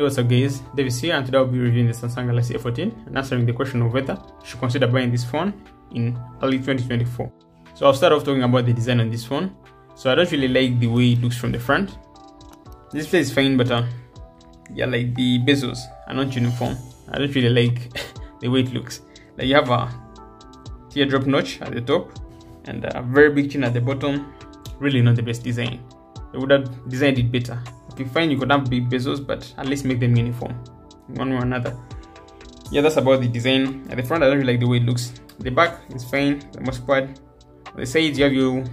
Hey, what's up guys, Davis here, and today I'll be reviewing the Samsung Galaxy A14 and answering the question of whether you should consider buying this phone in early 2024. So I'll start off talking about the design on this phone. So I don't really like the way it looks from the front. This display is fine, but yeah, like the bezels are not uniform. I don't really like the way it looks. Like you have a teardrop notch at the top and a very big chin at the bottom. Really not the best design. They would have designed it better. Okay, fine, you could have big bezels, but at least make them uniform, one way or another. Yeah, that's about the design. At the front, I don't really like the way it looks. The back is fine, the most part. On the sides, you have your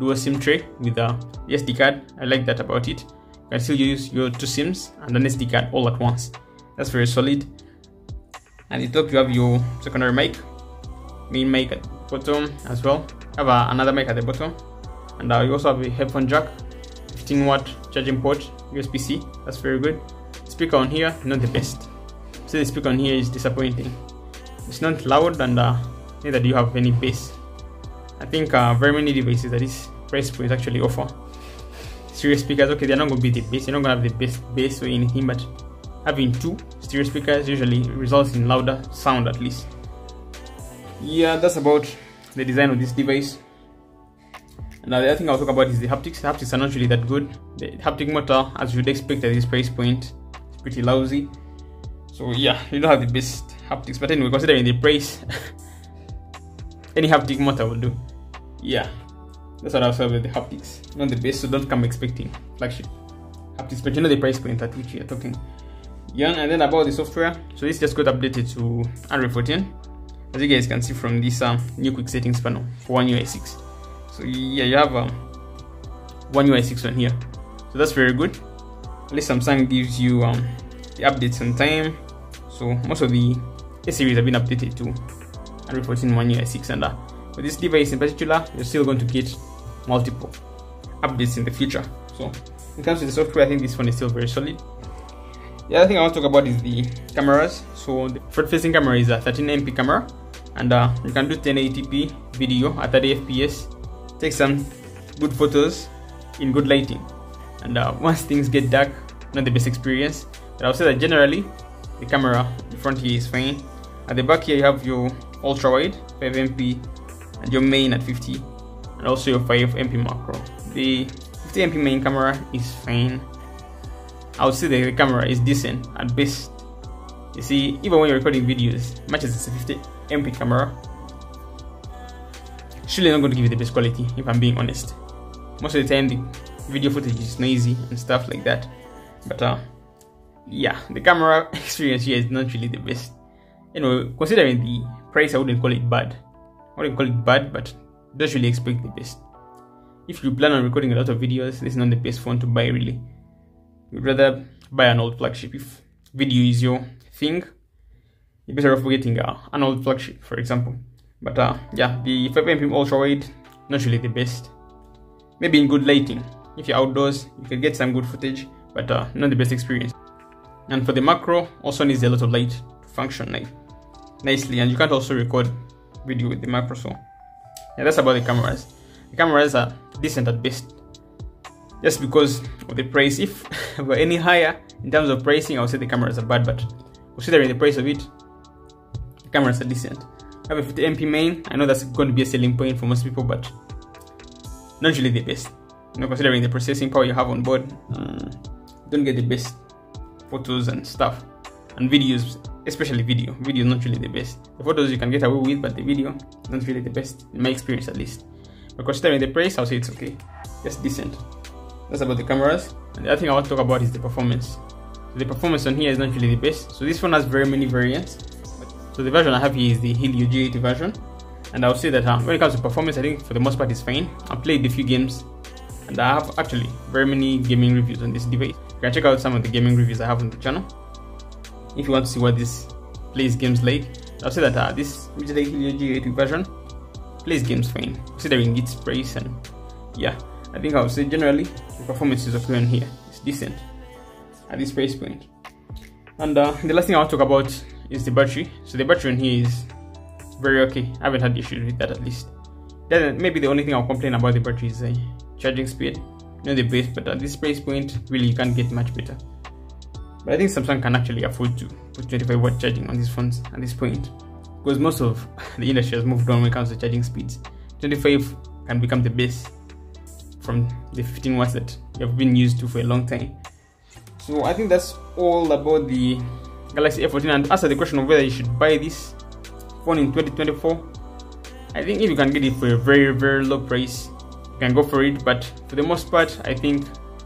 dual SIM tray with a SD card. I like that about it. You can still use your 2 SIMs and an SD card all at once. That's very solid. At the top, you have your secondary mic, main mic at the bottom as well. You have another mic at the bottom, and you also have a headphone jack. 15-watt charging port, USB-C, that's very good. Speaker on here, not the best. So the speaker on here is disappointing. It's not loud, and neither do you have any bass. I think very many devices at this price point actually offer stereo speakers. Okay, they're not going to be the best, you're not going to have the best bass or anything, but having 2 stereo speakers usually results in louder sound at least. Yeah, that's about the design of this device. Now the other thing I'll talk about is the haptics. The haptics are not really that good. The haptic motor, as you'd expect at this price point, is pretty lousy. So yeah, you don't have the best haptics. But anyway, considering the price, any haptic motor will do. Yeah, that's what I'll say about the haptics. Not the best, so don't come expecting flagship haptics. But you know the price point at which you're talking. Yeah, and then about the software. So this just got updated to Android 14. As you guys can see from this new quick settings panel for One UI 6. So yeah, you have One UI 6 on here, so that's very good. At least Samsung gives you the updates on time. So most of the A series have been updated to Android 14 One UI 6, and for this device in particular, you're still going to get multiple updates in the future. So when it comes to the software, I think this one is still very solid. The other thing I want to talk about is the cameras. So the front-facing camera is a 13MP camera, and you can do 1080p video at 30 FPS. Take some good photos in good lighting, and once things get dark, not the best experience, but I'll say that generally the camera in front here is fine. At the back here you have your ultra wide 5MP and your main at 50, and also your 5MP macro. The 50MP main camera is fine. I would say that the camera is decent at best. You see, even when you're recording videos, much as it's a 50MP camera, surely not going to give you the best quality, if I'm being honest. Most of the time the video footage is noisy and stuff like that, but yeah, the camera experience here is not really the best. Anyway, considering the price, I wouldn't call it bad. I wouldn't call it bad, but don't really expect the best. If you plan on recording a lot of videos, this is not the best phone to buy really. You'd rather buy an old flagship. If video is your thing, you're better off getting an old flagship, for example. But yeah, the 5MP ultra wide, not really the best. Maybe in good lighting, if you're outdoors, you can get some good footage, but not the best experience. And for the macro, also needs a lot of light to function nicely, and you can't also record video with the macro. So yeah, that's about the cameras. The cameras are decent at best, just because of the price. If we're any higher in terms of pricing, I would say the cameras are bad, but considering the price of it, the cameras are decent. I have a 50MP main. I know that's going to be a selling point for most people, but not really the best. You know, considering the processing power you have on board, don't get the best photos and stuff, and videos, especially video. Video is not really the best. The photos you can get away with, but the video not really the best in my experience at least. But considering the price, I'll say it's okay, just decent. That's about the cameras. And the other thing I want to talk about is the performance. So the performance on here is not really the best. So this phone has very many variants. So the version I have here is the Helio G80 version, and I'll say that when it comes to performance, I think for the most part it's fine. I've played a few games, and I have actually very many gaming reviews on this device. You can check out some of the gaming reviews I have on the channel if you want to see what this plays games like. I'll say that this Helio G80 version plays games fine, considering its price, and yeah, I think I would say generally the performance is okay on here. It's decent at this price point. And the last thing I want to talk about is the battery. So the battery on here is very okay. I haven't had issues with that at least. Then maybe the only thing I'll complain about the battery is charging speed. Not the best, but at this price point, really you can't get much better. But I think Samsung can actually afford to put 25 watt charging on these phones at this point, because most of the industry has moved on when it comes to charging speeds. 25 can become the base from the 15 watts that you have been used to for a long time. So I think that's all about the Galaxy A14. And to answer the question of whether you should buy this phone in 2024, I think if you can get it for a very, very low price, you can go for it. But for the most part, I think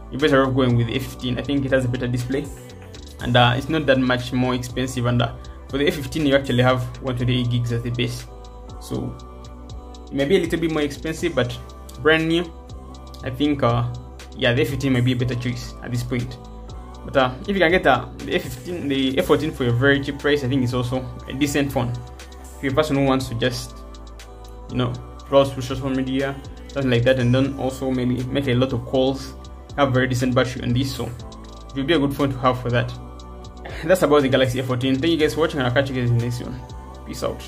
you're better off going with the A15. I think it has a better display, and it's not that much more expensive. And for the A15, you actually have 128 gigs as the base, so it may be a little bit more expensive, but brand new, I think yeah, the A15 might be a better choice at this point. But if you can get the A14 for a very cheap price, I think it's also a decent phone. If you're a person who wants to just, you know, browse through social media, something like that, and then also maybe make a lot of calls, have very decent battery on this, so it will be a good phone to have for that. That's about the Galaxy A14. Thank you guys for watching, and I'll catch you guys in the next one. Peace out.